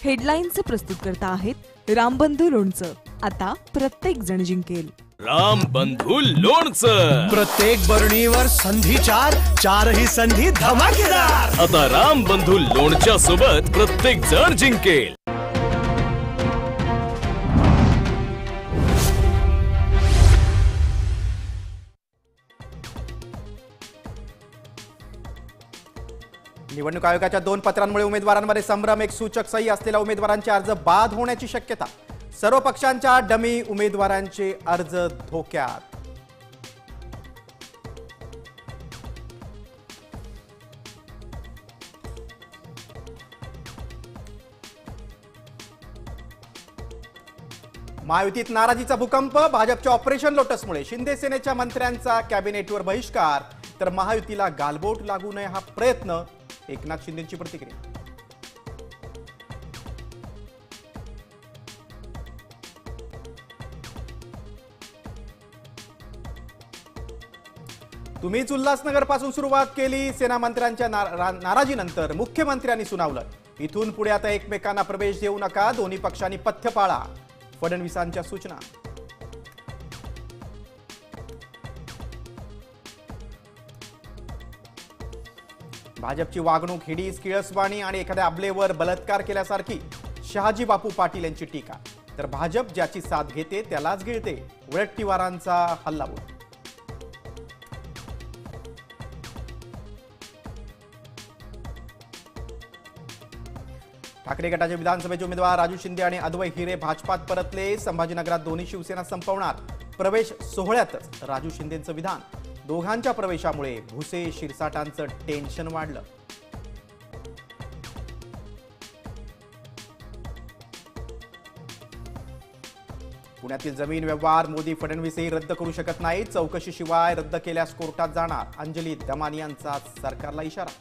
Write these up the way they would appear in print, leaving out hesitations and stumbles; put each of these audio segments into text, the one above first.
हेडलाईन्सचे प्रस्तुतकर्ता आहेत रामबंधू लोणचं. आता प्रत्येक जण जिंकेल. रामबंधू लोणचं. प्रत्येक बरणीवर संधी चार, चारही संधी धमाकेदार. आता रामबंधू लोणच्या सोबत प्रत्येक जण जिंकेल. निवडणूक आयोगाच्या 2 पत्रांमुळे उमेदवारांमध्ये संभ्रम. एक सूचक सही असलेल्या उमेदवारांचे अर्ज बाद होण्याची शक्यता. सर्व पक्षांच्या डमी उमेदवारांचे अर्ज धोक्यात. महायुतीत नाराजीचा भूकंप. भाजपच्या ऑपरेशन लोटसमुळे शिंदे सेनेच्या मंत्र्यांचा कॅबिनेटवर बहिष्कार, तर महायुतीला गालबोट लागू नये हा प्रयत्न. एकनाथ शिंदेंची प्रतिक्रिया. तुम्हीच उल्हासनगर पासून सुरुवात केली. सेना मंत्र्यांच्या नाराजीनंतर मुख्यमंत्र्यांनी सुनावलं, इथून पुढे आता एकमेकांना प्रवेश देऊ नका, दोन्ही पक्षांनी पथ्य पाळा. फडणवीसांच्या सूचना. भाजपची वागणूक हिडीस, किळसवाणी आणि एखाद्या अबलेवर बलात्कार केल्यासारखी. शहाजी बापू पाटील यांची टीका. तर भाजप ज्याची साथ घेते त्यालाच गिळते. वळट्टीवारांचा हल्लाबोल. ठाकरे गटाचे विधानसभेचे उमेदवार राजू शिंदे आणि अद्वै हिरे भाजपात परतले. संभाजीनगरात दोन्ही शिवसेना संपवणार. प्रवेश सोहळ्यातच राजू शिंदेंचं विधान. दोघांच्या प्रवेशामुळे भुसे शिरसाटांचं टेन्शन वाढलं. पुण्यातील जमीन व्यवहार मोदी फडणवीसही रद्द करू शकत नाहीत. चौकशीशिवाय रद्द केल्यास कोर्टात जाणार. अंजली दमानी यांचा सरकारला इशारा.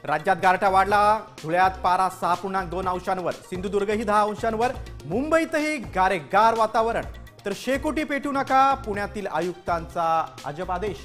राज्यात गारठा वाढला. धुळ्यात पारा 6.2 अंशांवर, सिंधुदुर्गही 10 अंशांवर, मुंबईतही गारेगार वातावरण. तर शेकोटी पेटू नका, पुण्यातील आयुक्तांचा अजब आदेश.